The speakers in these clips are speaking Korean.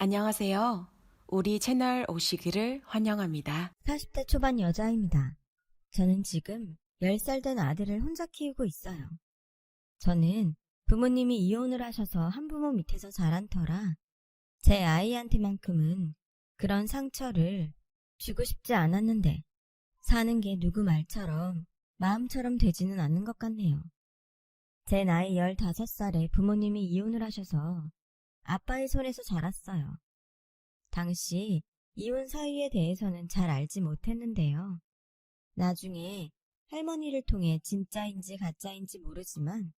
안녕하세요. 우리 채널 오시기를 환영합니다. 40대 초반 여자입니다. 저는 지금 10살 된 아들을 혼자 키우고 있어요. 저는 부모님이 이혼을 하셔서 한부모 밑에서 자란 터라 제 아이한테만큼은 그런 상처를 주고 싶지 않았는데 사는 게 누구 말처럼 마음처럼 되지는 않는 것 같네요. 제 나이 15살에 부모님이 이혼을 하셔서 아빠의 손에서 자랐어요. 당시 이혼 사유에 대해서는 잘 알지 못했는데요. 나중에 할머니를 통해 진짜인지 가짜인지 모르지만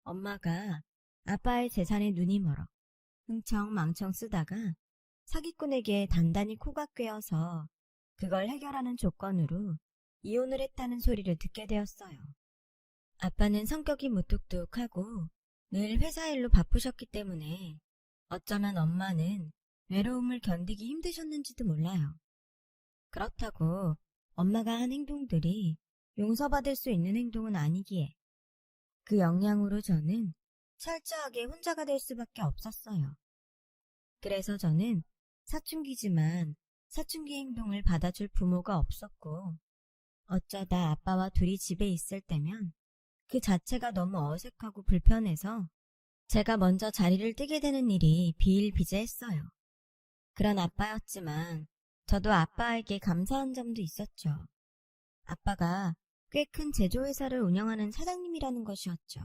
엄마가 아빠의 재산에 눈이 멀어 흥청망청 쓰다가 사기꾼에게 단단히 코가 꿰어서 그걸 해결하는 조건으로 이혼을 했다는 소리를 듣게 되었어요. 아빠는 성격이 무뚝뚝하고 늘 회사 일로 바쁘셨기 때문에 어쩌면 엄마는 외로움을 견디기 힘드셨는지도 몰라요. 그렇다고 엄마가 한 행동들이 용서받을 수 있는 행동은 아니기에 그 영향으로 저는 철저하게 혼자가 될 수밖에 없었어요. 그래서 저는 사춘기지만 사춘기 행동을 받아줄 부모가 없었고 어쩌다 아빠와 둘이 집에 있을 때면 그 자체가 너무 어색하고 불편해서 제가 먼저 자리를 뜨게 되는 일이 비일비재했어요. 그런 아빠였지만 저도 아빠에게 감사한 점도 있었죠. 아빠가 꽤 큰 제조회사를 운영하는 사장님이라는 것이었죠.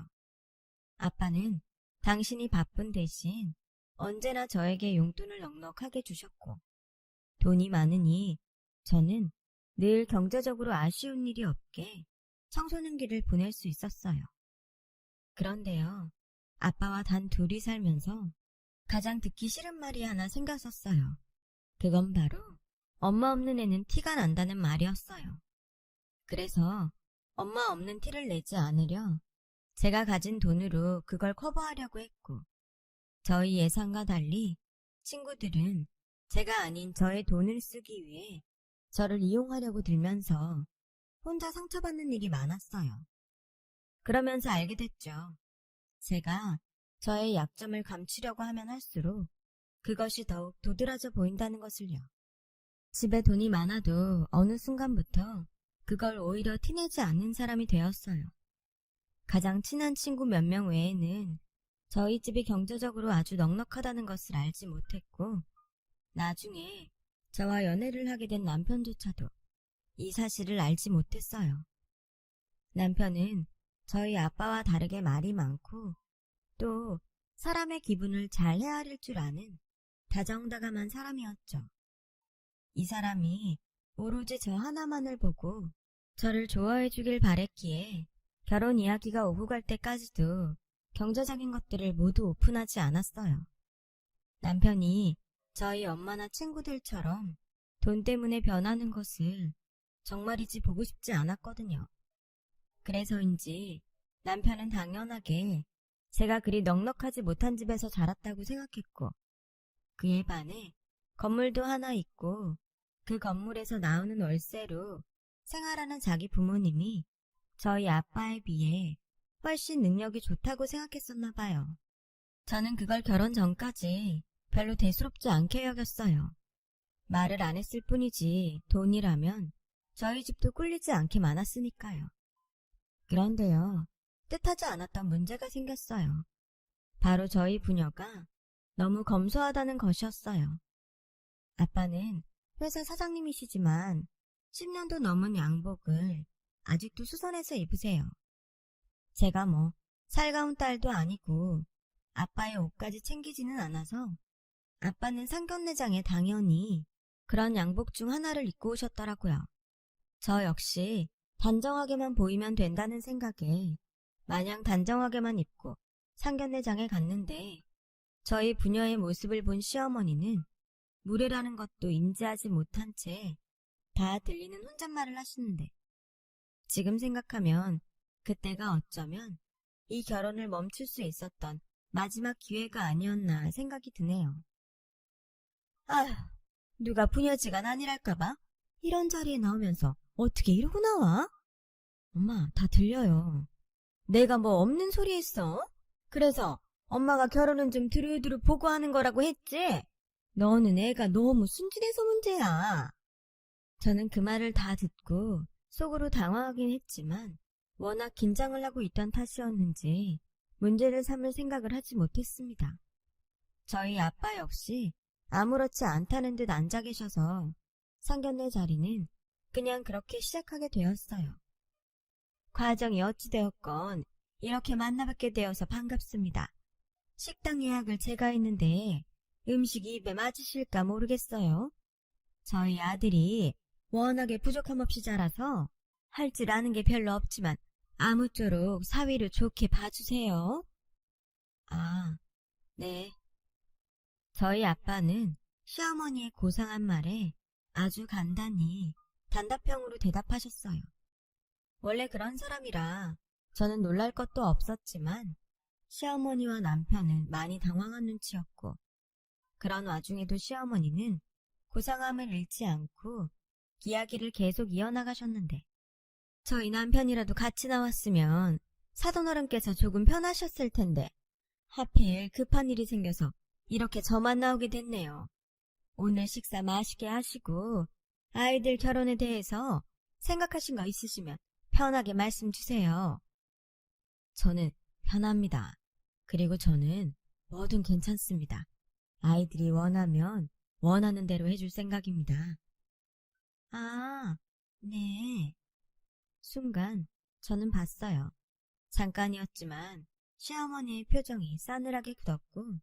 아빠는 당신이 바쁜 대신 언제나 저에게 용돈을 넉넉하게 주셨고 돈이 많으니 저는 늘 경제적으로 아쉬운 일이 없게 청소년기를 보낼 수 있었어요. 그런데요, 아빠와 단 둘이 살면서 가장 듣기 싫은 말이 하나 생겼었어요. 그건 바로 엄마 없는 애는 티가 난다는 말이었어요. 그래서 엄마 없는 티를 내지 않으려 제가 가진 돈으로 그걸 커버하려고 했고 저희 예상과 달리 친구들은 제가 아닌 저의 돈을 쓰기 위해 저를 이용하려고 들면서 혼자 상처받는 일이 많았어요. 그러면서 알게 됐죠. 제가 저의 약점을 감추려고 하면 할수록 그것이 더욱 도드라져 보인다는 것을요. 집에 돈이 많아도 어느 순간부터 그걸 오히려 티내지 않는 사람이 되었어요. 가장 친한 친구 몇 명 외에는 저희 집이 경제적으로 아주 넉넉하다는 것을 알지 못했고 나중에 저와 연애를 하게 된 남편조차도 이 사실을 알지 못했어요. 남편은 저희 아빠와 다르게 말이 많고 또 사람의 기분을 잘 헤아릴 줄 아는 다정다감한 사람이었죠. 이 사람이 오로지 저 하나만을 보고 저를 좋아해 주길 바랬기에 결혼 이야기가 오고 갈 때까지도 경제적인 것들을 모두 오픈하지 않았어요. 남편이 저희 엄마나 친구들처럼 돈 때문에 변하는 것을 정말이지 보고 싶지 않았거든요. 그래서인지 남편은 당연하게 제가 그리 넉넉하지 못한 집에서 자랐다고 생각했고 그에 반해 건물도 하나 있고 그 건물에서 나오는 월세로 생활하는 자기 부모님이 저희 아빠에 비해 훨씬 능력이 좋다고 생각했었나 봐요. 저는 그걸 결혼 전까지 별로 대수롭지 않게 여겼어요. 말을 안 했을 뿐이지 돈이라면 저희 집도 꿀리지 않게 많았으니까요. 그런데요, 뜻하지 않았던 문제가 생겼어요. 바로 저희 부녀가 너무 검소하다는 것이었어요. 아빠는 회사 사장님이시지만 10년도 넘은 양복을 아직도 수선해서 입으세요. 제가 뭐 살가운 딸도 아니고 아빠의 옷까지 챙기지는 않아서 아빠는 상견례장에 당연히 그런 양복 중 하나를 입고 오셨더라고요. 저 역시 단정하게만 보이면 된다는 생각에 마냥 단정하게만 입고 상견례장에 갔는데 저희 부녀의 모습을 본 시어머니는 무례라는 것도 인지하지 못한 채 다 들리는 혼잣말을 하시는데 지금 생각하면 그때가 어쩌면 이 결혼을 멈출 수 있었던 마지막 기회가 아니었나 생각이 드네요. 아휴, 누가 부녀지간 아니랄까봐 이런 자리에 나오면서 어떻게 이러고 나와? 엄마, 다 들려요. 내가 뭐 없는 소리 했어? 그래서 엄마가 결혼은 좀 두루두루 보고 하는 거라고 했지? 너는 애가 너무 순진해서 문제야. 저는 그 말을 다 듣고 속으로 당황하긴 했지만 워낙 긴장을 하고 있던 탓이었는지 문제를 삼을 생각을 하지 못했습니다. 저희 아빠 역시 아무렇지 않다는 듯 앉아 계셔서 상견례 자리는 그냥 그렇게 시작하게 되었어요. 과정이 어찌되었건 이렇게 만나뵙게 되어서 반갑습니다. 식당 예약을 제가 했는데 음식이 입에 맞으실까 모르겠어요. 저희 아들이 워낙에 부족함 없이 자라서 할 줄 아는 게 별로 없지만 아무쪼록 사위를 좋게 봐주세요. 아, 네. 저희 아빠는 시어머니의 고상한 말에 아주 간단히 단답형으로 대답하셨어요. 원래 그런 사람이라 저는 놀랄 것도 없었지만 시어머니와 남편은 많이 당황한 눈치였고 그런 와중에도 시어머니는 고상함을 잃지 않고 이야기를 계속 이어나가셨는데 저희 남편이라도 같이 나왔으면 사돈어른께서 조금 편하셨을 텐데 하필 급한 일이 생겨서 이렇게 저만 나오게 됐네요. 오늘 식사 맛있게 하시고 아이들 결혼에 대해서 생각하신 거 있으시면 편하게 말씀 주세요. 저는 편합니다. 그리고 저는 뭐든 괜찮습니다. 아이들이 원하면 원하는 대로 해줄 생각입니다. 아, 네. 순간 저는 봤어요. 잠깐이었지만 시어머니의 표정이 싸늘하게 굳었고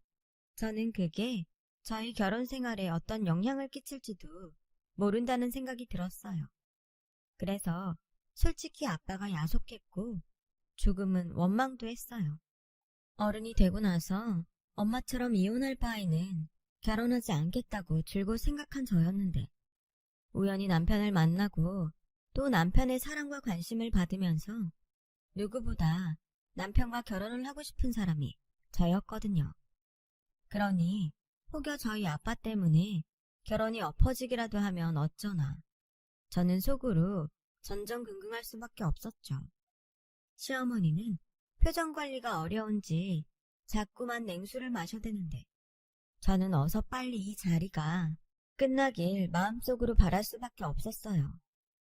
저는 그게 저희 결혼 생활에 어떤 영향을 끼칠지도 모른다는 생각이 들었어요. 그래서 솔직히 아빠가 야속했고 조금은 원망도 했어요. 어른이 되고 나서 엄마처럼 이혼할 바에는 결혼하지 않겠다고 줄곧 생각한 저였는데 우연히 남편을 만나고 또 남편의 사랑과 관심을 받으면서 누구보다 남편과 결혼을 하고 싶은 사람이 저였거든요. 그러니 혹여 저희 아빠 때문에 결혼이 엎어지기라도 하면 어쩌나. 저는 속으로 전전긍긍할 수밖에 없었죠. 시어머니는 표정 관리가 어려운지 자꾸만 냉수를 마셔대는데 저는 어서 빨리 이 자리가 끝나길 마음속으로 바랄 수밖에 없었어요.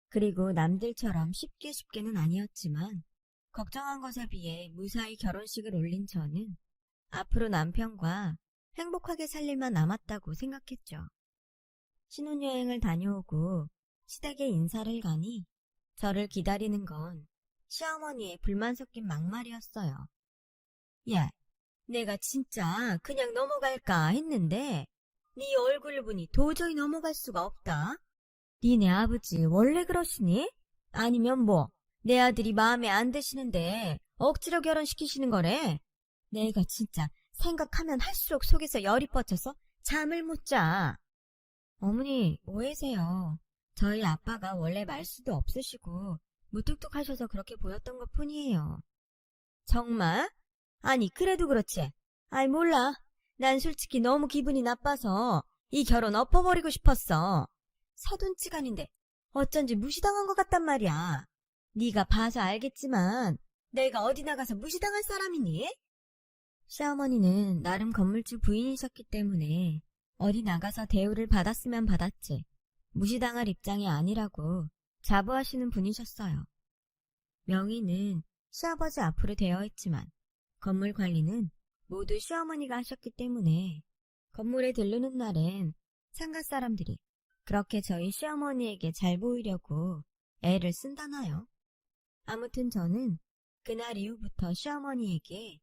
그리고 남들처럼 쉽게는 아니었지만 걱정한 것에 비해 무사히 결혼식을 올린 저는 앞으로 남편과 행복하게 살 일만 남았다고 생각했죠. 신혼여행을 다녀오고 시댁에 인사를 가니 저를 기다리는 건 시어머니의 불만 섞인 막말이었어요. 야, 내가 진짜 그냥 넘어갈까 했는데 네 얼굴을 보니 도저히 넘어갈 수가 없다. 니네 아버지 원래 그러시니? 아니면 뭐 내 아들이 마음에 안 드시는데 억지로 결혼시키시는 거래? 내가 진짜 생각하면 할수록 속에서 열이 뻗쳐서 잠을 못 자. 어머니 오해세요. 저희 아빠가 원래 말수도 없으시고 무뚝뚝하셔서 그렇게 보였던 것 뿐이에요. 정말? 아니 그래도 그렇지. 아이 몰라. 난 솔직히 너무 기분이 나빠서 이 결혼 엎어버리고 싶었어. 사돈지간인데 어쩐지 무시당한 것 같단 말이야. 네가 봐서 알겠지만 내가 어디 나가서 무시당할 사람이니? 시어머니는 나름 건물주 부인이셨기 때문에 어디 나가서 대우를 받았으면 받았지 무시당할 입장이 아니라고 자부하시는 분이셨어요. 명의는 시아버지 앞으로 되어 있지만 건물 관리는 모두 시어머니가 하셨기 때문에 건물에 들르는 날엔 상가 사람들이 그렇게 저희 시어머니에게 잘 보이려고 애를 쓴다나요? 아무튼 저는 그날 이후부터 시어머니에게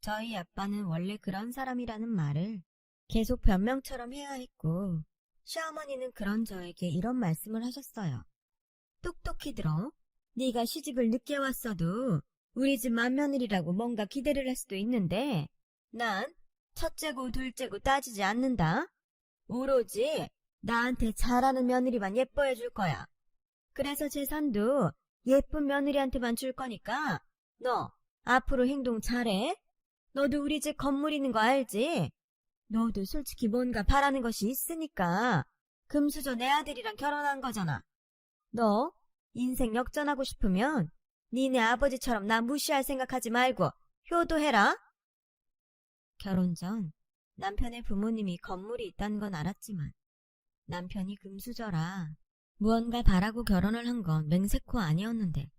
저희 아빠는 원래 그런 사람이라는 말을 계속 변명처럼 해야 했고 시어머니는 그런 저에게 이런 말씀을 하셨어요. 똑똑히 들어. 네가 시집을 늦게 왔어도 우리 집 맏며느리라고 뭔가 기대를 할 수도 있는데 난 첫째고 둘째고 따지지 않는다. 오로지 나한테 잘하는 며느리만 예뻐해 줄 거야. 그래서 재산도 예쁜 며느리한테만 줄 거니까 너 앞으로 행동 잘해. 너도 우리 집 건물 있는 거 알지? 너도 솔직히 뭔가 바라는 것이 있으니까 금수저 내 아들이랑 결혼한 거잖아. 너 인생 역전하고 싶으면 니네 아버지처럼 나 무시할 생각하지 말고 효도해라. 결혼 전 남편의 부모님이 건물이 있다는 건 알았지만 남편이 금수저라 무언가 바라고 결혼을 한 건 맹세코 아니었는데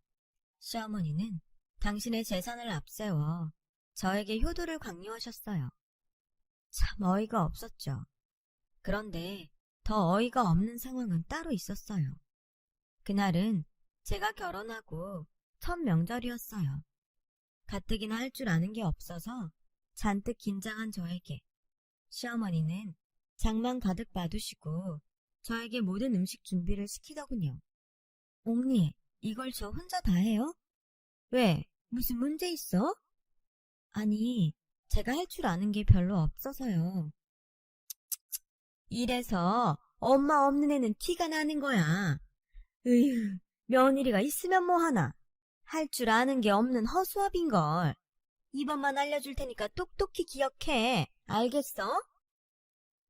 시어머니는 당신의 재산을 앞세워 저에게 효도를 강요하셨어요. 참 어이가 없었죠. 그런데 더 어이가 없는 상황은 따로 있었어요. 그날은 제가 결혼하고 첫 명절이었어요. 가뜩이나 할 줄 아는 게 없어서 잔뜩 긴장한 저에게 시어머니는 장만 가득 받으시고 저에게 모든 음식 준비를 시키더군요. 옥니, 이걸 저 혼자 다 해요? 왜? 무슨 문제 있어? 아니, 제가 할 줄 아는 게 별로 없어서요. 이래서 엄마 없는 애는 티가 나는 거야. 으휴, 며느리가 있으면 뭐하나. 할 줄 아는 게 없는 허수아비인걸. 이번만 알려줄 테니까 똑똑히 기억해. 알겠어?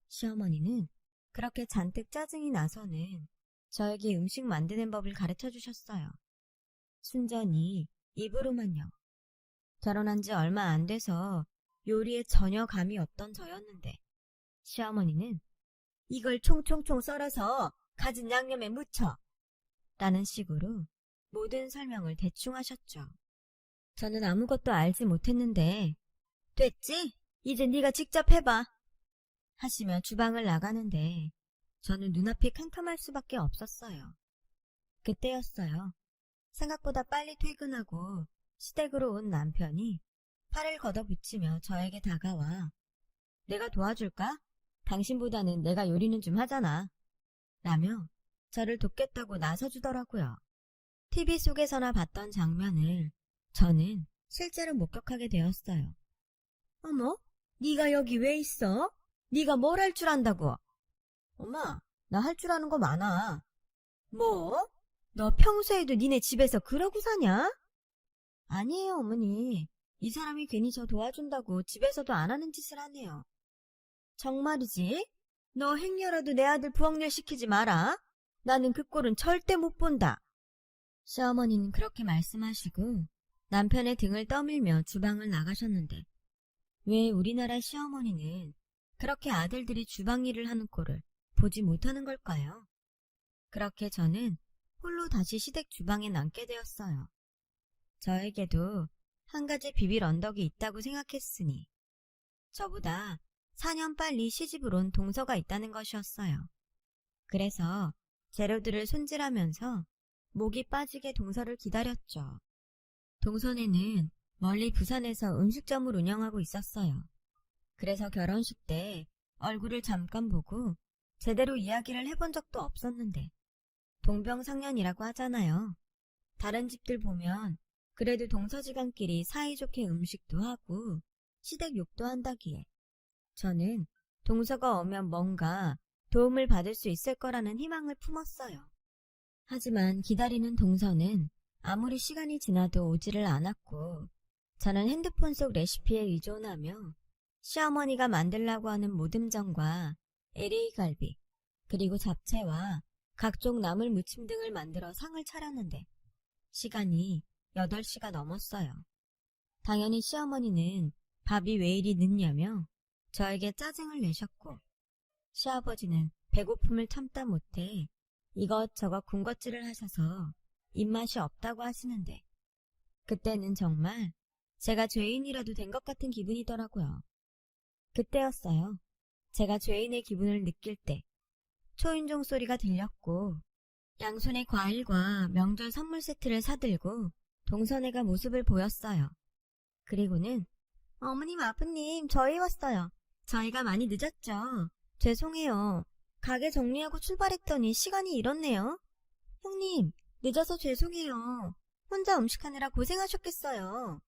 시어머니는 그렇게 잔뜩 짜증이 나서는 저에게 음식 만드는 법을 가르쳐 주셨어요. 순전히 입으로만요. 결혼한 지 얼마 안 돼서 요리에 전혀 감이 없던 저였는데 시어머니는 이걸 총총총 썰어서 갖은 양념에 묻혀 라는 식으로 모든 설명을 대충 하셨죠. 저는 아무것도 알지 못했는데 됐지? 이제 네가 직접 해봐 하시며 주방을 나가는데 저는 눈앞이 캄캄할 수밖에 없었어요. 그때였어요. 생각보다 빨리 퇴근하고 시댁으로 온 남편이 팔을 걷어붙이며 저에게 다가와 내가 도와줄까? 당신보다는 내가 요리는 좀 하잖아 라며 저를 돕겠다고 나서주더라고요. TV 속에서나 봤던 장면을 저는 실제로 목격하게 되었어요. 어머, 네가 여기 왜 있어? 네가 뭘 할 줄 안다고? 엄마, 나 할 줄 아는 거 많아. 뭐? 너 평소에도 니네 집에서 그러고 사냐? 아니에요, 어머니. 이 사람이 괜히 저 도와준다고 집에서도 안 하는 짓을 하네요. 정말이지? 너 행여라도 내 아들 부엌일 시키지 마라. 나는 그 꼴은 절대 못 본다. 시어머니는 그렇게 말씀하시고 남편의 등을 떠밀며 주방을 나가셨는데 왜 우리나라 시어머니는 그렇게 아들들이 주방 일을 하는 꼴을 보지 못하는 걸까요? 그렇게 저는 홀로 다시 시댁 주방에 남게 되었어요. 저에게도 한 가지 비빌 언덕이 있다고 생각했으니 저보다 4년 빨리 시집을 온 동서가 있다는 것이었어요. 그래서 재료들을 손질하면서 목이 빠지게 동서를 기다렸죠. 동서네는 멀리 부산에서 음식점을 운영하고 있었어요. 그래서 결혼식 때 얼굴을 잠깐 보고 제대로 이야기를 해본 적도 없었는데 동병상련이라고 하잖아요. 다른 집들 보면 그래도 동서지간끼리 사이좋게 음식도 하고 시댁 욕도 한다기에 저는 동서가 오면 뭔가 도움을 받을 수 있을 거라는 희망을 품었어요. 하지만 기다리는 동서는 아무리 시간이 지나도 오지를 않았고 저는 핸드폰 속 레시피에 의존하며 시어머니가 만들라고 하는 모듬전과 LA갈비 그리고 잡채와 각종 나물 무침 등을 만들어 상을 차렸는데 시간이 8시가 넘었어요. 당연히 시어머니는 밥이 왜 이리 늦냐며 저에게 짜증을 내셨고 시아버지는 배고픔을 참다 못해 이것저것 군것질을 하셔서 입맛이 없다고 하시는데 그때는 정말 제가 죄인이라도 된 것 같은 기분이더라고요. 그때였어요. 제가 죄인의 기분을 느낄 때 초인종 소리가 들렸고 양손에 과일과 명절 선물 세트를 사들고 동서네가 모습을 보였어요. 그리고는 어머님 아버님 저희 왔어요. 저희가 많이 늦었죠. 죄송해요. 가게 정리하고 출발했더니 시간이 이렇네요. 형님 늦어서 죄송해요. 혼자 음식하느라 고생하셨겠어요.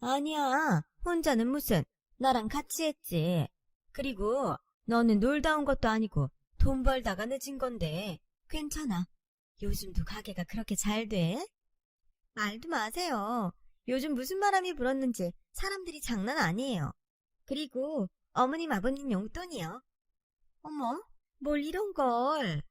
아니야 혼자는 무슨 나랑 같이 했지. 그리고 너는 놀다 온 것도 아니고 돈 벌다가 늦은 건데 괜찮아. 요즘도 가게가 그렇게 잘 돼? 말도 마세요. 요즘 무슨 바람이 불었는지 사람들이 장난 아니에요. 그리고 어머님 아버님 용돈이요. 어머, 뭘 이런 걸.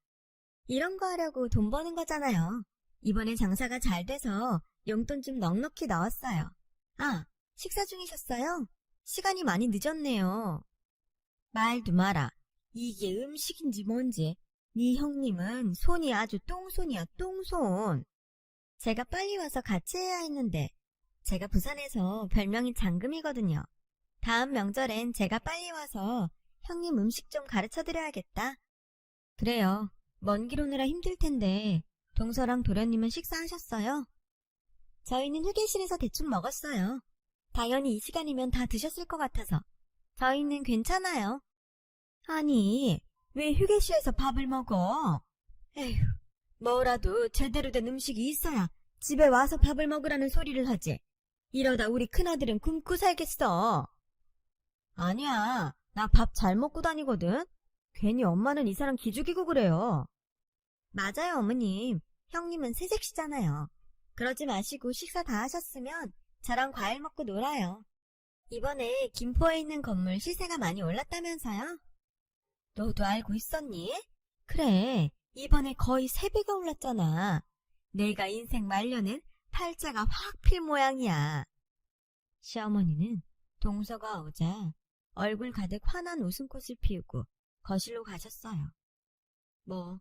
이런 거 하려고 돈 버는 거잖아요. 이번에 장사가 잘 돼서 용돈 좀 넉넉히 넣었어요. 아, 식사 중이셨어요? 시간이 많이 늦었네요. 말도 마라. 이게 음식인지 뭔지. 네 형님은 손이 아주 똥손이야, 똥손. 제가 빨리 와서 같이 해야 했는데. 제가 부산에서 별명이 장금이거든요. 다음 명절엔 제가 빨리 와서 형님 음식 좀 가르쳐드려야겠다. 그래요. 먼 길 오느라 힘들 텐데 동서랑 도련님은 식사하셨어요? 저희는 휴게실에서 대충 먹었어요. 당연히 이 시간이면 다 드셨을 것 같아서. 저희는 괜찮아요. 아니, 왜 휴게실에서 밥을 먹어? 에휴, 뭐라도 제대로 된 음식이 있어야 집에 와서 밥을 먹으라는 소리를 하지. 이러다 우리 큰아들은 굶고 살겠어. 아니야, 나 밥 잘 먹고 다니거든. 괜히 엄마는 이 사람 기죽이고 그래요. 맞아요, 어머님. 형님은 새색시잖아요. 그러지 마시고 식사 다 하셨으면 저랑 과일 먹고 놀아요. 이번에 김포에 있는 건물 시세가 많이 올랐다면서요? 너도 알고 있었니? 그래, 이번에 거의 3배가 올랐잖아. 내가 인생 말년은 팔자가 확 필 모양이야. 시어머니는 동서가 오자 얼굴 가득 환한 웃음꽃을 피우고 거실로 가셨어요. 뭐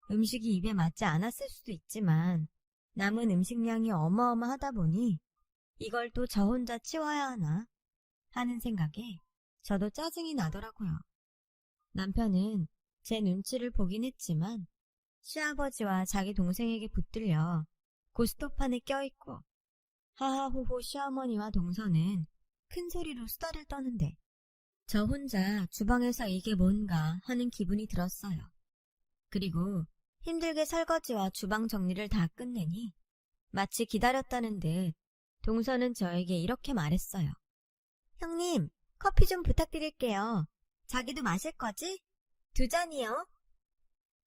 음식이 입에 맞지 않았을 수도 있지만 남은 음식량이 어마어마하다 보니 이걸 또 저 혼자 치워야 하나 하는 생각에 저도 짜증이 나더라고요. 남편은 제 눈치를 보긴 했지만 시아버지와 자기 동생에게 붙들려 고스톱판에 껴있고 하하호호 시어머니와 동서는 큰 소리로 수다를 떠는데 저 혼자 주방에서 이게 뭔가 하는 기분이 들었어요. 그리고 힘들게 설거지와 주방 정리를 다 끝내니 마치 기다렸다는 듯 동서는 저에게 이렇게 말했어요. 형님, 커피 좀 부탁드릴게요. 자기도 마실 거지? 2잔이요.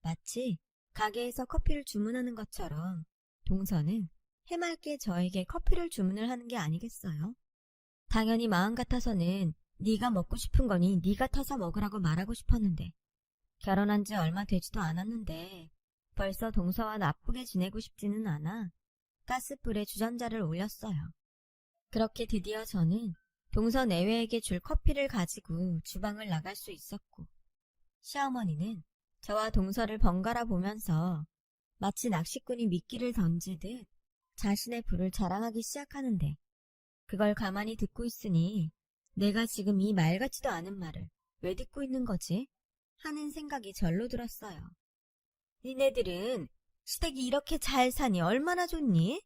마치 가게에서 커피를 주문하는 것처럼 동서는 해맑게 저에게 커피를 주문을 하는 게 아니겠어요? 당연히 마음 같아서는 네가 먹고 싶은 거니 네가 타서 먹으라고 말하고 싶었는데 결혼한 지 얼마 되지도 않았는데 벌써 동서와 나쁘게 지내고 싶지는 않아 가스불에 주전자를 올렸어요. 그렇게 드디어 저는 동서 내외에게 줄 커피를 가지고 주방을 나갈 수 있었고 시어머니는 저와 동서를 번갈아 보면서 마치 낚시꾼이 미끼를 던지듯 자신의 부를 자랑하기 시작하는데 그걸 가만히 듣고 있으니 내가 지금 이 말 같지도 않은 말을 왜 듣고 있는 거지? 하는 생각이 절로 들었어요. 니네들은 시댁이 이렇게 잘 사니 얼마나 좋니?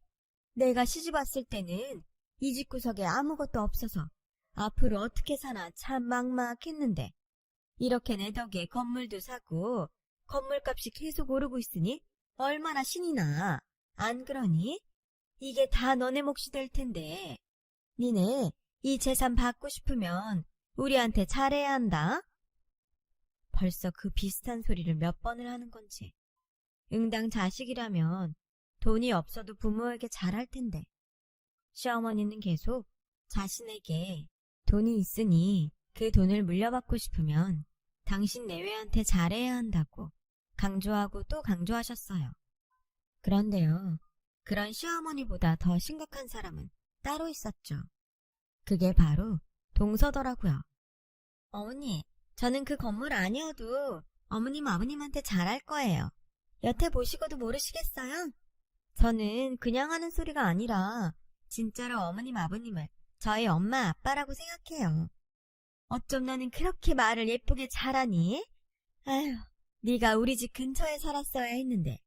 내가 시집 왔을 때는 이 집구석에 아무것도 없어서 앞으로 어떻게 사나 참 막막했는데 이렇게 내 덕에 건물도 사고 건물값이 계속 오르고 있으니 얼마나 신이 나. 안 그러니? 이게 다 너네 몫이 될 텐데 니네 이 재산 받고 싶으면 우리한테 잘해야 한다. 벌써 그 비슷한 소리를 몇 번을 하는 건지. 응당 자식이라면 돈이 없어도 부모에게 잘할 텐데. 시어머니는 계속 자신에게 돈이 있으니 그 돈을 물려받고 싶으면 당신 내외한테 잘해야 한다고 강조하고 또 강조하셨어요. 그런데요, 그런 시어머니보다 더 심각한 사람은 따로 있었죠. 그게 바로 동서더라고요. 어머니, 저는 그 건물 아니어도 어머님 아버님한테 잘할 거예요. 여태 보시고도 모르시겠어요? 저는 그냥 하는 소리가 아니라 진짜로 어머님 아버님을 저희 엄마 아빠라고 생각해요. 어쩜 너는 그렇게 말을 예쁘게 잘하니? 아휴, 네가 우리 집 근처에 살았어야 했는데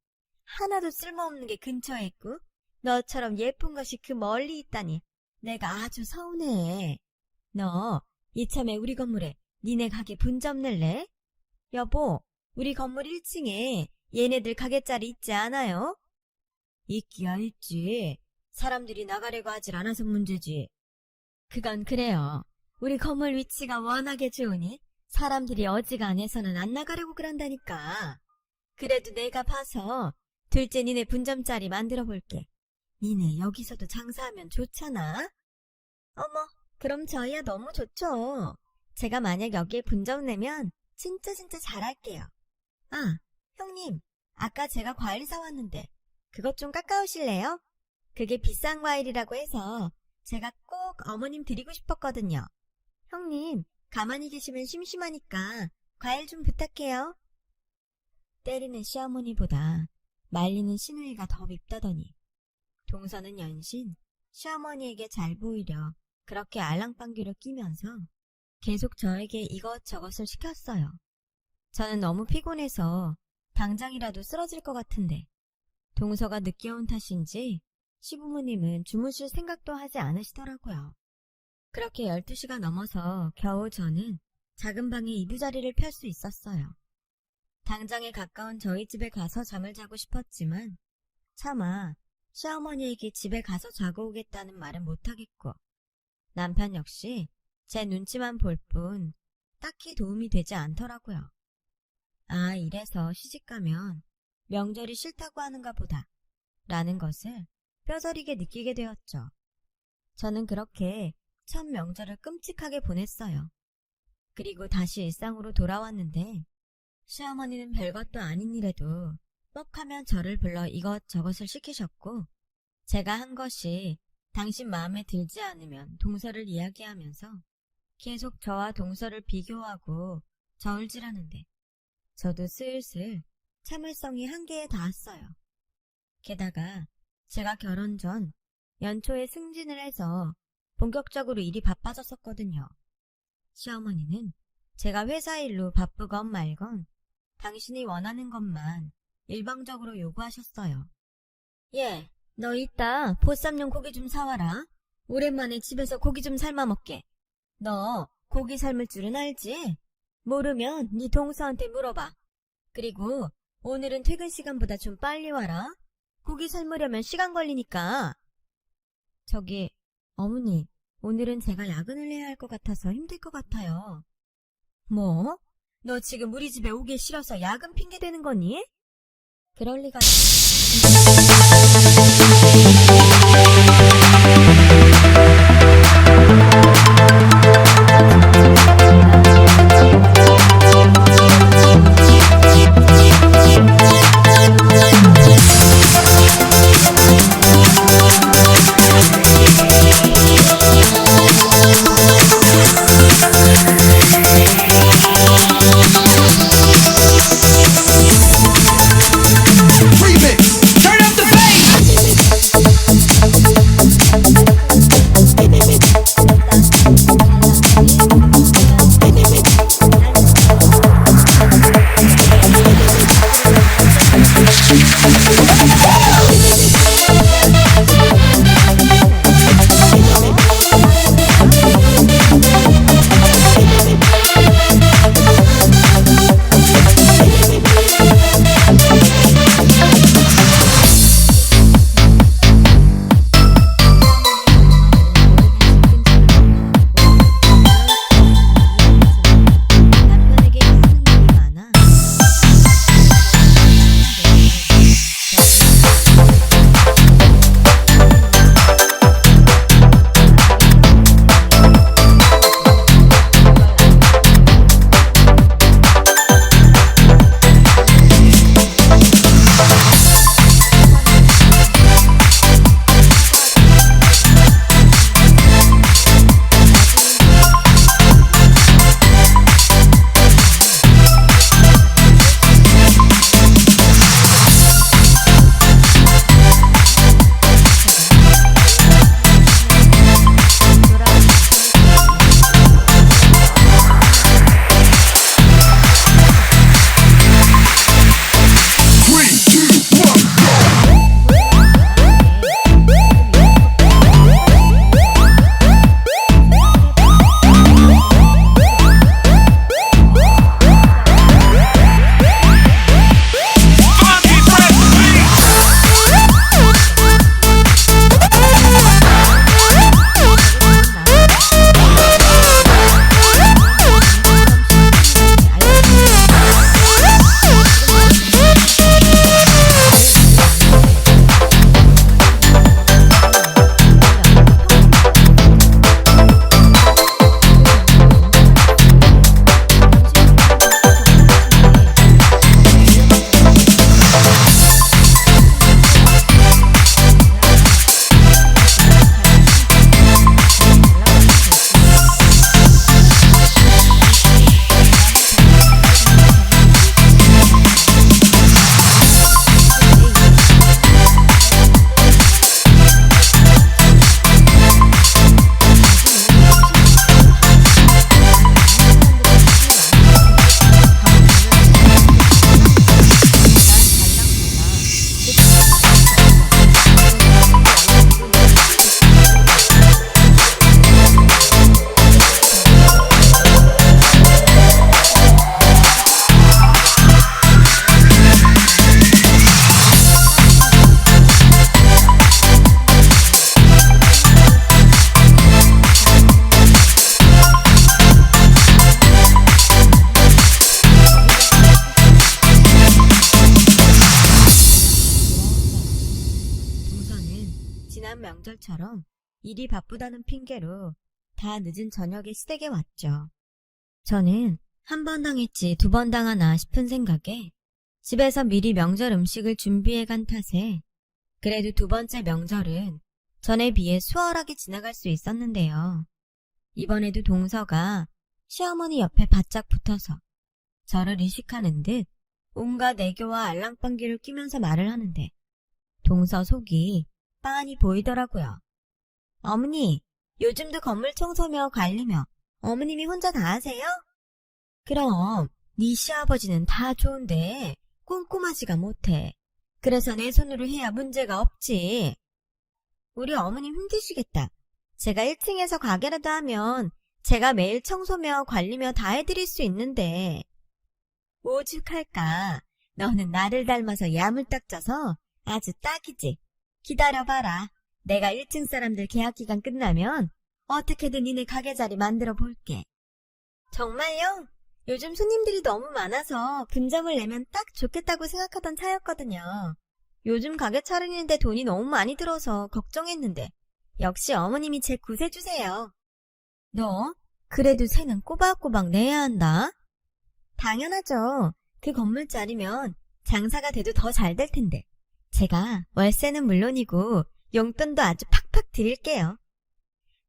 하나도 쓸모없는 게 근처에 있고 너처럼 예쁜 것이 그 멀리 있다니 내가 아주 서운해. 너 이참에 우리 건물에 니네 가게 분점 낼래? 여보, 우리 건물 1층에 얘네들 가게짜리 있지 않아요? 있기야 있지. 사람들이 나가려고 하질 않아서 문제지. 그건 그래요. 우리 건물 위치가 워낙에 좋으니 사람들이 어지간해서는 안 나가려고 그런다니까. 그래도 내가 봐서 둘째 니네 분점짜리 만들어 볼게. 니네 여기서도 장사하면 좋잖아. 어머, 그럼 저희야 너무 좋죠. 제가 만약 여기에 분점 내면 진짜 잘할게요. 아, 형님, 아까 제가 과일 사왔는데 그것 좀 깎아오실래요? 그게 비싼 과일이라고 해서 제가 꼭 어머님 드리고 싶었거든요. 형님, 가만히 계시면 심심하니까 과일 좀 부탁해요. 때리는 시어머니보다 말리는 시누이가 더 밉다더니 동서는 연신 시어머니에게 잘 보이려 그렇게 알랑방귀를 끼면서 계속 저에게 이것저것을 시켰어요. 저는 너무 피곤해서 당장이라도 쓰러질 것 같은데 동서가 늦게 온 탓인지 시부모님은 주무실 생각도 하지 않으시더라고요. 그렇게 12시가 넘어서 겨우 저는 작은 방에 이부자리를 펼 수 있었어요. 당장에 가까운 저희 집에 가서 잠을 자고 싶었지만 차마 시어머니에게 집에 가서 자고 오겠다는 말은 못하겠고 남편 역시 제 눈치만 볼 뿐 딱히 도움이 되지 않더라고요. 아, 이래서 시집가면 명절이 싫다고 하는가 보다 라는 것을 뼈저리게 느끼게 되었죠. 저는 그렇게 첫 명절을 끔찍하게 보냈어요. 그리고 다시 일상으로 돌아왔는데 시어머니는 별것도 아닌 일에도 뻑하면 저를 불러 이것저것을 시키셨고 제가 한 것이 당신 마음에 들지 않으면 동서를 이야기하면서 계속 저와 동서를 비교하고 저울질하는데 저도 슬슬 참을성이 한계에 닿았어요. 게다가 제가 결혼 전 연초에 승진을 해서 본격적으로 일이 바빠졌었거든요. 시어머니는 제가 회사 일로 바쁘건 말건 당신이 원하는 것만 일방적으로 요구하셨어요. 예, 너 이따 보쌈용 고기 좀 사와라. 오랜만에 집에서 고기 좀 삶아 먹게. 너 고기 삶을 줄은 알지? 모르면 네 동서한테 물어봐. 그리고 오늘은 퇴근 시간보다 좀 빨리 와라. 고기 삶으려면 시간 걸리니까. 저기, 어머니, 오늘은 제가 야근을 해야 할 것 같아서 힘들 것 같아요. 뭐? 너 지금 우리 집에 오기 싫어서 야근 핑계 대는 거니? 그럴 리가. 지난 명절처럼 일이 바쁘다는 핑계로 다 늦은 저녁에 시댁에 왔죠. 저는 한 번 당했지 두 번 당하나 싶은 생각에 집에서 미리 명절 음식을 준비해 간 탓에 그래도 두 번째 명절은 전에 비해 수월하게 지나갈 수 있었는데요. 이번에도 동서가 시어머니 옆에 바짝 붙어서 저를 의식하는 듯 온갖 애교와 알랑방귀를 끼면서 말을 하는데 동서 속이 빤히 보이더라고요. 어머니, 요즘도 건물 청소며 관리며 어머님이 혼자 다 하세요? 그럼 네 시아버지는 다 좋은데 꼼꼼하지가 못해. 그래서 내 손으로 해야 문제가 없지. 우리 어머님 힘드시겠다. 제가 1층에서 가게라도 하면 제가 매일 청소며 관리며 다 해드릴 수 있는데. 오죽할까. 너는 나를 닮아서 야물딱져서 아주 딱이지. 기다려봐라. 내가 1층 사람들 계약 기간 끝나면 어떻게든 니네 가게 자리 만들어 볼게. 정말요? 요즘 손님들이 너무 많아서 분점을 내면 딱 좋겠다고 생각하던 차였거든요. 요즘 가게 차리는데 돈이 너무 많이 들어서 걱정했는데 역시 어머님이 제 구세주세요. 너 그래도 세는 꼬박꼬박 내야 한다. 당연하죠. 그 건물짜리면 장사가 돼도 더 잘 될 텐데. 제가 월세는 물론이고 용돈도 아주 팍팍 드릴게요.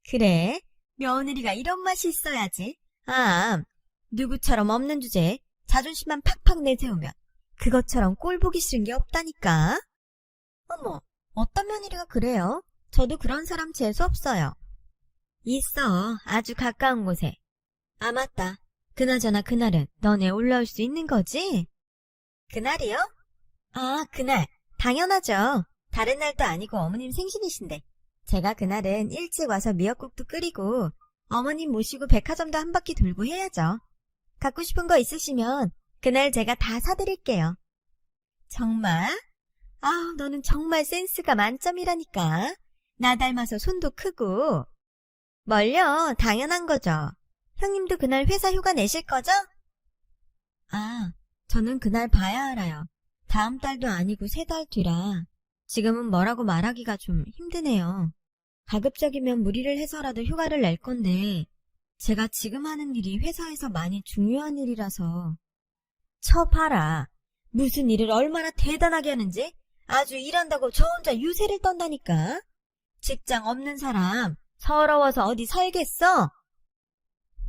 그래, 며느리가 이런 맛이 있어야지. 누구처럼 없는 주제에 자존심만 팍팍 내세우면 그것처럼 꼴 보기 싫은 게 없다니까. 어머, 어떤 며느리가 그래요? 저도 그런 사람 재수없어요. 있어, 아주 가까운 곳에. 아, 맞다. 그나저나 그날은 너네 올라올 수 있는 거지? 그날이요? 아, 그날. 당연하죠. 다른 날도 아니고 어머님 생신이신데. 제가 그날은 일찍 와서 미역국도 끓이고 어머님 모시고 백화점도 한 바퀴 돌고 해야죠. 갖고 싶은 거 있으시면 그날 제가 다 사드릴게요. 정말? 아우, 너는 정말 센스가 만점이라니까. 나 닮아서 손도 크고. 뭘요? 당연한 거죠. 형님도 그날 회사 휴가 내실 거죠? 아, 저는 그날 봐야 알아요. 다음 달도 아니고 3달 뒤라 지금은 뭐라고 말하기가 좀 힘드네요. 가급적이면 무리를 해서라도 휴가를 낼 건데 제가 지금 하는 일이 회사에서 많이 중요한 일이라서. 봐라. 무슨 일을 얼마나 대단하게 하는지 아주 일한다고 저 혼자 유세를 떤다니까. 직장 없는 사람 서러워서 어디 살겠어?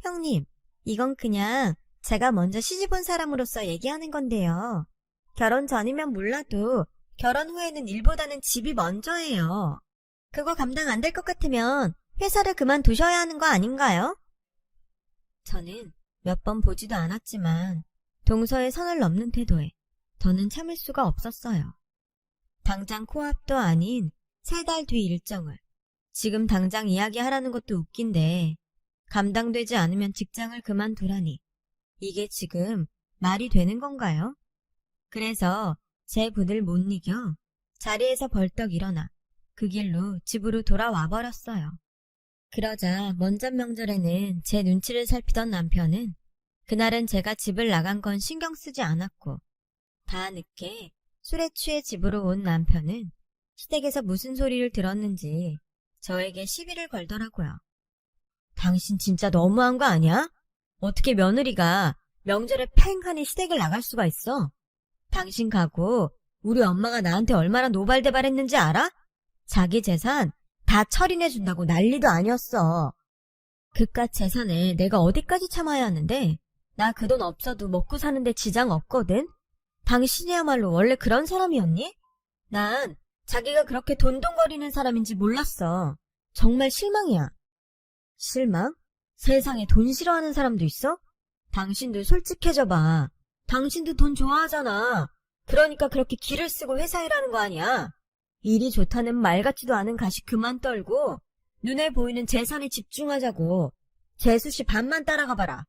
형님, 이건 그냥 제가 먼저 시집온 사람으로서 얘기하는 건데요. 결혼 전이면 몰라도 결혼 후에는 일보다는 집이 먼저예요. 그거 감당 안 될 것 같으면 회사를 그만두셔야 하는 거 아닌가요? 저는 몇 번 보지도 않았지만 동서의 선을 넘는 태도에 더는 참을 수가 없었어요. 당장 코앞도 아닌 3달 뒤 일정을 지금 당장 이야기하라는 것도 웃긴데 감당되지 않으면 직장을 그만두라니 이게 지금 말이 되는 건가요? 그래서 제 분을 못 이겨 자리에서 벌떡 일어나 그 길로 집으로 돌아와 버렸어요. 그러자 먼전 명절에는 제 눈치를 살피던 남편은 그날은 제가 집을 나간 건 신경 쓰지 않았고 다 늦게 술에 취해 집으로 온 남편은 시댁에서 무슨 소리를 들었는지 저에게 시비를 걸더라고요. 당신 진짜 너무한 거 아니야? 어떻게 며느리가 명절에 팽하니 시댁을 나갈 수가 있어? 당신 가고 우리 엄마가 나한테 얼마나 노발대발했는지 알아? 자기 재산 다 처리해준다고 난리도 아니었어. 그깟 재산에 내가 어디까지 참아야 하는데 나 그 돈 없어도 먹고 사는데 지장 없거든? 당신이야말로 원래 그런 사람이었니? 난 자기가 그렇게 돈돈거리는 사람인지 몰랐어. 정말 실망이야. 실망? 세상에 돈 싫어하는 사람도 있어? 당신도 솔직해져봐. 당신도 돈 좋아하잖아. 그러니까 그렇게 기를 쓰고 회사 일하는 거 아니야. 일이 좋다는 말 같지도 않은 가식 그만 떨고 눈에 보이는 재산에 집중하자고. 재수씨 반만 따라가 봐라.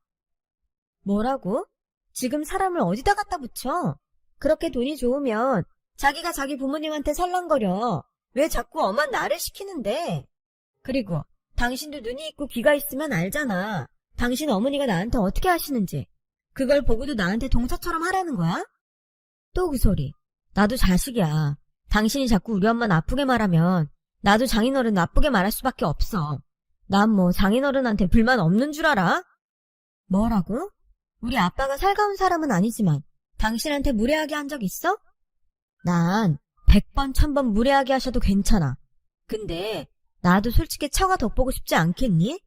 뭐라고? 지금 사람을 어디다 갖다 붙여? 그렇게 돈이 좋으면 자기가 자기 부모님한테 살랑거려. 왜 자꾸 엄한 나를 시키는데? 그리고 당신도 눈이 있고 귀가 있으면 알잖아. 당신 어머니가 나한테 어떻게 하시는지. 그걸 보고도 나한테 동서처럼 하라는 거야? 또 그 소리. 나도 자식이야. 당신이 자꾸 우리 엄마 나쁘게 말하면 나도 장인어른 나쁘게 말할 수밖에 없어. 난 뭐 장인어른한테 불만 없는 줄 알아? 뭐라고? 우리 아빠가 살가운 사람은 아니지만 당신한테 무례하게 한 적 있어? 난 100번, 1000번 무례하게 하셔도 괜찮아. 근데 나도 솔직히 처가 돋보고 싶지 않겠니?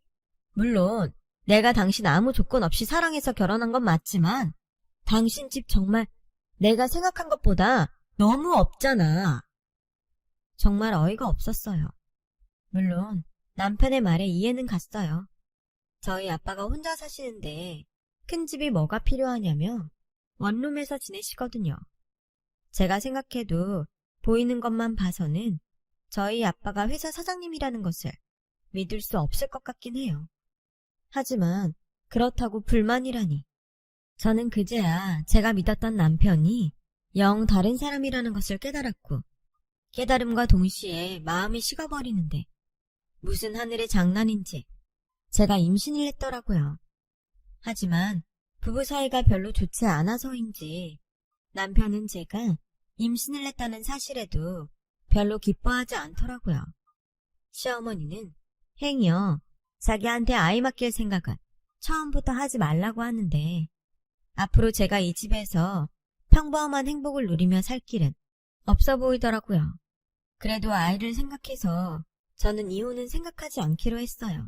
물론 내가 당신 아무 조건 없이 사랑해서 결혼한 건 맞지만 당신 집 정말 내가 생각한 것보다 너무 없잖아. 정말 어이가 없었어요. 물론 남편의 말에 이해는 갔어요. 저희 아빠가 혼자 사시는데 큰 집이 뭐가 필요하냐며 원룸에서 지내시거든요. 제가 생각해도 보이는 것만 봐서는 저희 아빠가 회사 사장님이라는 것을 믿을 수 없을 것 같긴 해요. 하지만 그렇다고 불만이라니. 저는 그제야 제가 믿었던 남편이 영 다른 사람이라는 것을 깨달았고 깨달음과 동시에 마음이 식어버리는데 무슨 하늘의 장난인지 제가 임신을 했더라고요. 하지만 부부 사이가 별로 좋지 않아서인지 남편은 제가 임신을 했다는 사실에도 별로 기뻐하지 않더라고요. 시어머니는 행여 자기한테 아이 맡길 생각은 처음부터 하지 말라고 하는데 앞으로 제가 이 집에서 평범한 행복을 누리며 살 길은 없어 보이더라고요. 그래도 아이를 생각해서 저는 이혼은 생각하지 않기로 했어요.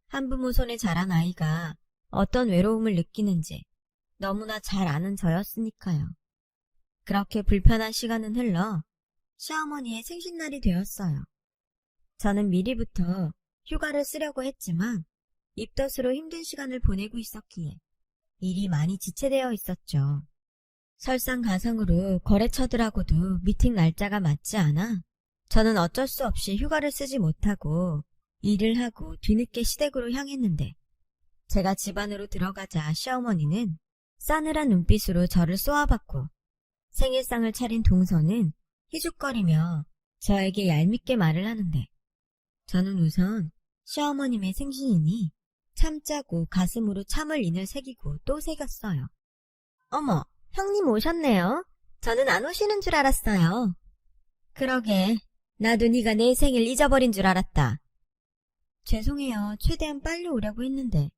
한부모 손에 자란 아이가 어떤 외로움을 느끼는지 너무나 잘 아는 저였으니까요. 그렇게 불편한 시간은 흘러 시어머니의 생신날이 되었어요. 저는 미리부터 휴가를 쓰려고 했지만 입덧으로 힘든 시간을 보내고 있었기에 일이 많이 지체되어 있었죠. 설상가상으로 거래처들하고도 미팅 날짜가 맞지 않아 저는 어쩔 수 없이 휴가를 쓰지 못하고 일을 하고 뒤늦게 시댁으로 향했는데 제가 집 안으로 들어가자 시어머니는 싸늘한 눈빛으로 저를 쏘아봤고 생일상을 차린 동서는 희죽거리며 저에게 얄밉게 말을 하는데 저는 우선 시어머님의 생신이니 참자고 가슴으로 참을 인을 새기고 또 새겼어요. 어머, 형님 오셨네요. 저는 안 오시는 줄 알았어요. 그러게, 나도 네가 내 생일 잊어버린 줄 알았다. 죄송해요. 최대한 빨리 오려고 했는데.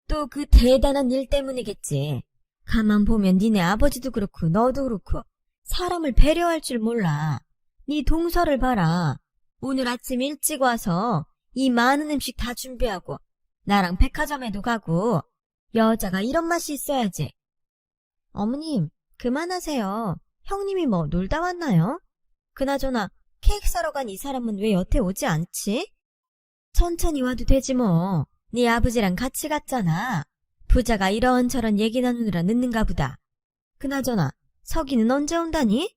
또 그 대단한 일 때문이겠지. 가만 보면 니네 아버지도 그렇고 너도 그렇고 사람을 배려할 줄 몰라. 네 동서를 봐라. 오늘 아침 일찍 와서 이 많은 음식 다 준비하고 나랑 백화점에도 가고 여자가 이런 맛이 있어야지. 어머님, 그만하세요. 형님이 뭐 놀다 왔나요? 그나저나 케이크 사러 간 이 사람은 왜 여태 오지 않지? 천천히 와도 되지 뭐. 네 아버지랑 같이 갔잖아. 부자가 이런저런 얘기 나누느라 늦는가 보다. 그나저나 석이는 언제 온다니?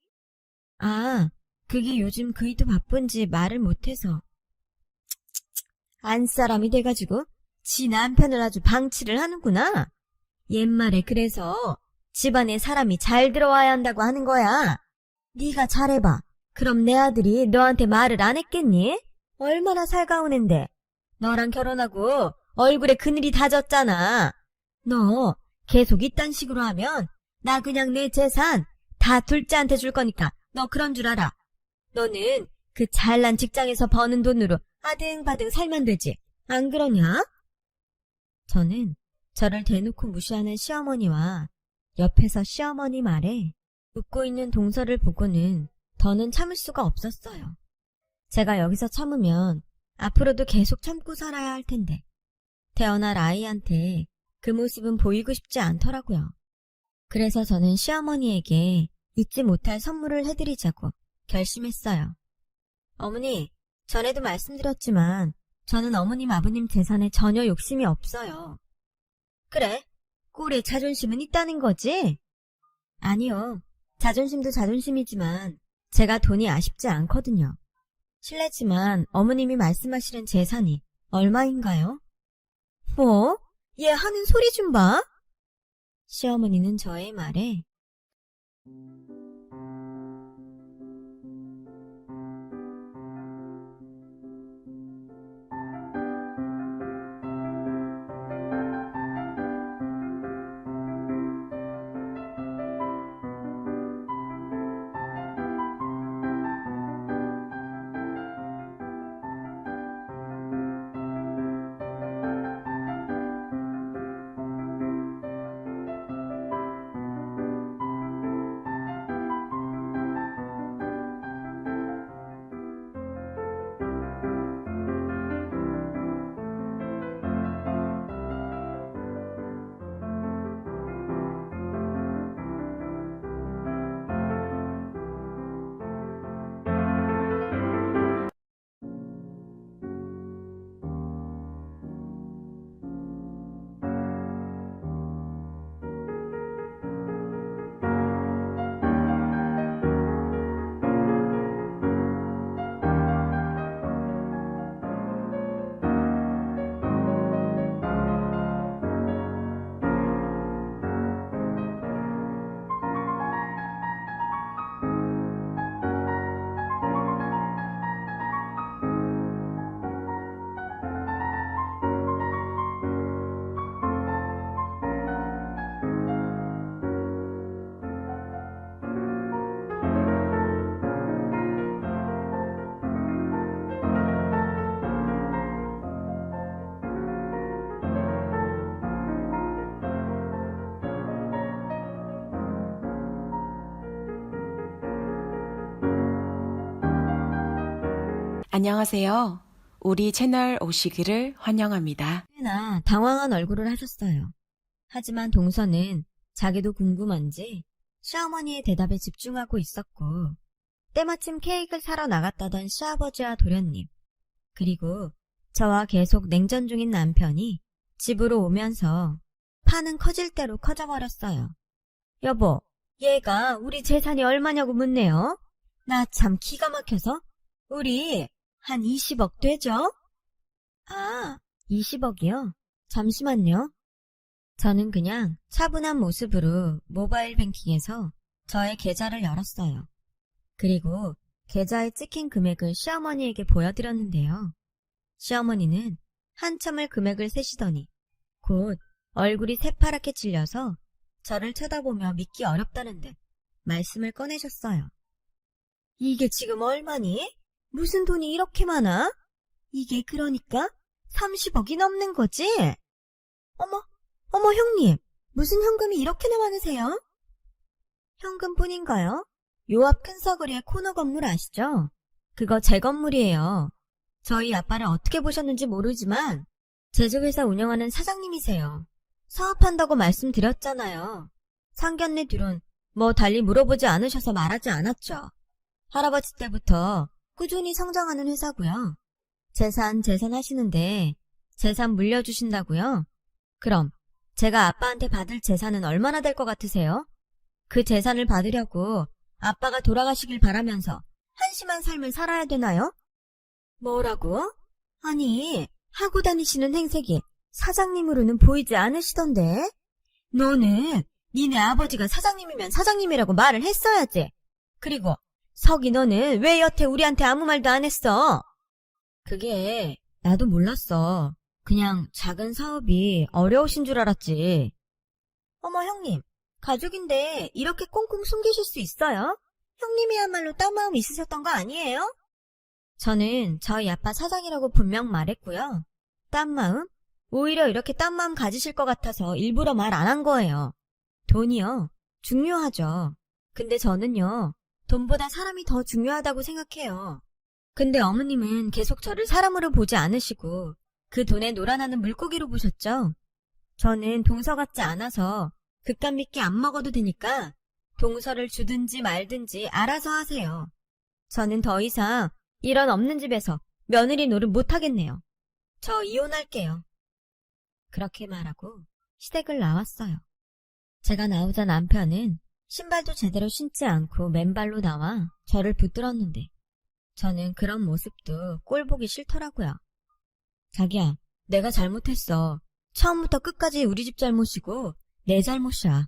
아, 그게 요즘 그이도 바쁜지 말을 못해서. 안사람이 돼가지고 지 남편을 아주 방치를 하는구나. 옛말에 그래서 집안에 사람이 잘 들어와야 한다고 하는 거야. 네가 잘해봐. 그럼 내 아들이 너한테 말을 안 했겠니? 얼마나 살가운 앤데. 너랑 결혼하고 얼굴에 그늘이 다 졌잖아. 너 계속 이딴 식으로 하면 나 그냥 내 재산 다 둘째한테 줄 거니까 너 그런 줄 알아. 너는 그 잘난 직장에서 버는 돈으로 아등바등 살면 되지. 안 그러냐? 저는 저를 대놓고 무시하는 시어머니와 옆에서 시어머니 말에 웃고 있는 동서를 보고는 더는 참을 수가 없었어요. 제가 여기서 참으면 앞으로도 계속 참고 살아야 할 텐데 태어날 아이한테 그 모습은 보이고 싶지 않더라고요. 그래서 저는 시어머니에게 잊지 못할 선물을 해드리자고 결심했어요. 어머니, 전에도 말씀드렸지만 저는 어머님 아버님 재산에 전혀 욕심이 없어요. 그래? 꼴에 자존심은 있다는 거지? 아니요. 자존심도 자존심이지만 제가 돈이 아쉽지 않거든요. 실례지만 어머님이 말씀하시는 재산이 얼마인가요? 뭐? 얘 하는 소리 좀 봐. 시어머니는 저의 말에 안녕하세요. 우리 채널 오시기를 환영합니다. 꽤나 당황한 얼굴을 하셨어요. 하지만 동서는 자기도 궁금한지 시어머니의 대답에 집중하고 있었고, 때마침 케이크를 사러 나갔다던 시아버지와 도련님, 그리고 저와 계속 냉전 중인 남편이 집으로 오면서 파는 커질 대로 커져버렸어요. 여보, 얘가 우리 재산이 얼마냐고 묻네요. 나 참 기가 막혀서. 우리 한 20억 되죠? 아, 20억이요? 잠시만요. 저는 그냥 차분한 모습으로 모바일 뱅킹에서 저의 계좌를 열었어요. 그리고 계좌에 찍힌 금액을 시어머니에게 보여드렸는데요. 시어머니는 한참을 금액을 세시더니 곧 얼굴이 새파랗게 질려서 저를 쳐다보며 믿기 어렵다는 듯 말씀을 꺼내셨어요. 이게 지금 얼마니? 무슨 돈이 이렇게 많아? 이게 그러니까 30억이 넘는 거지? 어머 형님, 무슨 현금이 이렇게나 많으세요? 현금뿐인가요? 요 앞 큰 서거리의 코너 건물 아시죠? 그거 제 건물이에요. 저희 아빠를 어떻게 보셨는지 모르지만 제조회사 운영하는 사장님이세요. 사업한다고 말씀드렸잖아요. 상견례 뒤론 뭐 달리 물어보지 않으셔서 말하지 않았죠. 할아버지 때부터 꾸준히 성장하는 회사고요. 재산 하시는데 재산 물려주신다고요? 그럼 제가 아빠한테 받을 재산은 얼마나 될 것 같으세요? 그 재산을 받으려고 아빠가 돌아가시길 바라면서 한심한 삶을 살아야 되나요? 뭐라고? 아니, 하고 다니시는 행색이 사장님으로는 보이지 않으시던데? 너는 니네 아버지가 사장님이면 사장님이라고 말을 했어야지. 그리고 석이 너는 왜 여태 우리한테 아무 말도 안 했어? 그게 나도 몰랐어. 그냥 작은 사업이 어려우신 줄 알았지. 어머 형님, 가족인데 이렇게 꽁꽁 숨기실 수 있어요? 형님이야말로 딴 마음 있으셨던 거 아니에요? 저는 저희 아빠 사장이라고 분명 말했고요. 딴 마음? 오히려 이렇게 딴 마음 가지실 것 같아서 일부러 말 안 한 거예요. 돈이요, 중요하죠. 근데 저는요, 돈보다 사람이 더 중요하다고 생각해요. 근데 어머님은 계속 저를 사람으로 보지 않으시고 그 돈에 놀아나는 물고기로 보셨죠? 저는 동서 같지 않아서 그깟 미끼 안 먹어도 되니까 동서를 주든지 말든지 알아서 하세요. 저는 더 이상 이런 없는 집에서 며느리 노릇 못하겠네요. 저 이혼할게요. 그렇게 말하고 시댁을 나왔어요. 제가 나오자 남편은 신발도 제대로 신지 않고 맨발로 나와 저를 붙들었는데 저는 그런 모습도 꼴 보기 싫더라고요. 자기야, 내가 잘못했어. 처음부터 끝까지 우리 집 잘못이고 내 잘못이야.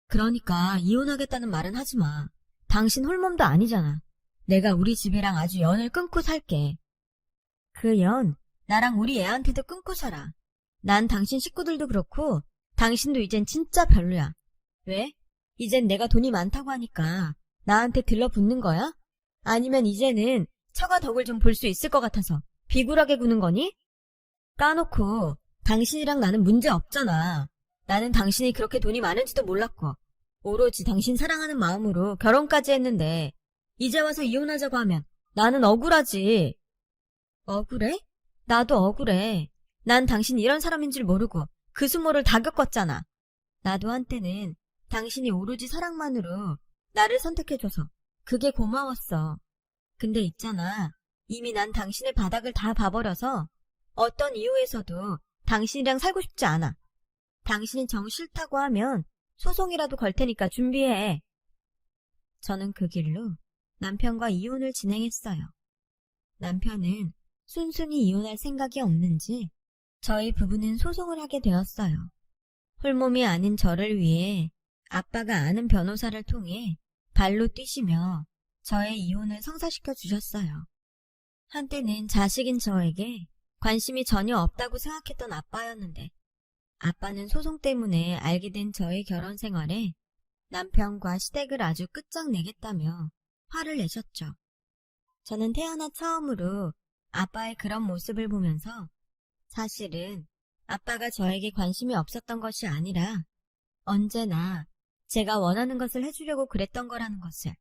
그러니까 이혼하겠다는 말은 하지 마. 당신 홀몸도 아니잖아. 내가 우리 집이랑 아주 연을 끊고 살게. 그 연, 나랑 우리 애한테도 끊고 살아. 난 당신 식구들도 그렇고 당신도 이젠 진짜 별로야. 왜? 이젠 내가 돈이 많다고 하니까 나한테 들러붙는 거야? 아니면 이제는 처가 덕을 좀 볼 수 있을 것 같아서 비굴하게 구는 거니? 까놓고 당신이랑 나는 문제 없잖아. 나는 당신이 그렇게 돈이 많은지도 몰랐고 오로지 당신 사랑하는 마음으로 결혼까지 했는데 이제 와서 이혼하자고 하면 나는 억울하지. 억울해? 나도 억울해. 난 당신이 이런 사람인 줄 모르고 그 수모를 다 겪었잖아. 나도 한때는 당신이 오로지 사랑만으로 나를 선택해줘서 그게 고마웠어. 근데 있잖아, 이미 난 당신의 바닥을 다 봐버려서 어떤 이유에서도 당신이랑 살고 싶지 않아. 당신이 정 싫다고 하면 소송이라도 걸 테니까 준비해. 저는 그 길로 남편과 이혼을 진행했어요. 남편은 순순히 이혼할 생각이 없는지 저희 부부는 소송을 하게 되었어요. 홀몸이 아닌 저를 위해 아빠가 아는 변호사를 통해 발로 뛰시며 저의 이혼을 성사시켜 주셨어요. 한때는 자식인 저에게 관심이 전혀 없다고 생각했던 아빠였는데 아빠는 소송 때문에 알게 된 저의 결혼 생활에 남편과 시댁을 아주 끝장내겠다며 화를 내셨죠. 저는 태어나 처음으로 아빠의 그런 모습을 보면서 사실은 아빠가 저에게 관심이 없었던 것이 아니라 언제나 제가 원하는 것을 해주려고 그랬던 거라는 것을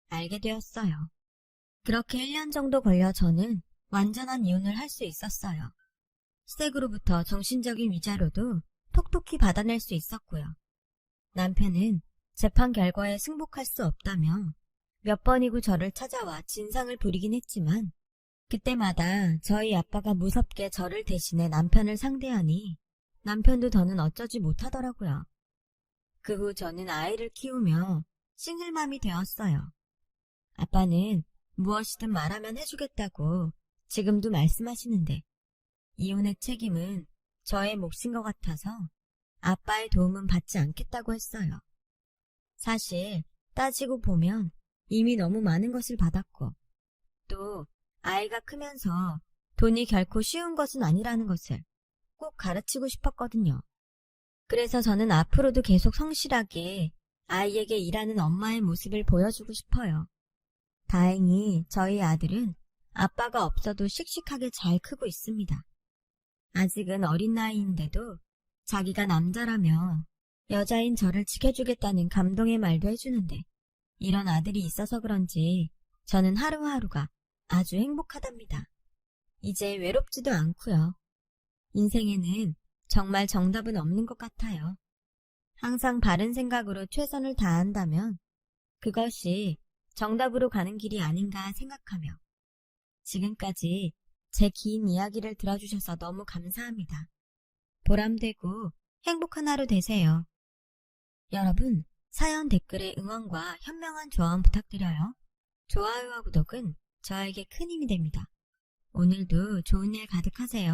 알게 되었어요. 그렇게 1년 정도 걸려 저는 완전한 이혼을 할 수 있었어요. 시댁으로부터 정신적인 위자료도 톡톡히 받아낼 수 있었고요. 남편은 재판 결과에 승복할 수 없다며 몇 번이고 저를 찾아와 진상을 부리긴 했지만 그때마다 저희 아빠가 무섭게 저를 대신해 남편을 상대하니 남편도 더는 어쩌지 못하더라고요. 그 후 저는 아이를 키우며 싱글맘이 되었어요. 아빠는 무엇이든 말하면 해주겠다고 지금도 말씀하시는데 이혼의 책임은 저의 몫인 것 같아서 아빠의 도움은 받지 않겠다고 했어요. 사실 따지고 보면 이미 너무 많은 것을 받았고 또 아이가 크면서 돈이 결코 쉬운 것은 아니라는 것을 꼭 가르치고 싶었거든요. 그래서 저는 앞으로도 계속 성실하게 아이에게 일하는 엄마의 모습을 보여주고 싶어요. 다행히 저희 아들은 아빠가 없어도 씩씩하게 잘 크고 있습니다. 아직은 어린 나이인데도 자기가 남자라며 여자인 저를 지켜주겠다는 감동의 말도 해주는데 이런 아들이 있어서 그런지 저는 하루하루가 아주 행복하답니다. 이제 외롭지도 않고요. 인생에는 정말 정답은 없는 것 같아요. 항상 바른 생각으로 최선을 다한다면 그것이 정답으로 가는 길이 아닌가 생각하며 지금까지 제 긴 이야기를 들어주셔서 너무 감사합니다. 보람되고 행복한 하루 되세요. 여러분, 사연 댓글에 응원과 현명한 조언 부탁드려요. 좋아요와 구독은 저에게 큰 힘이 됩니다. 오늘도 좋은 일 가득하세요.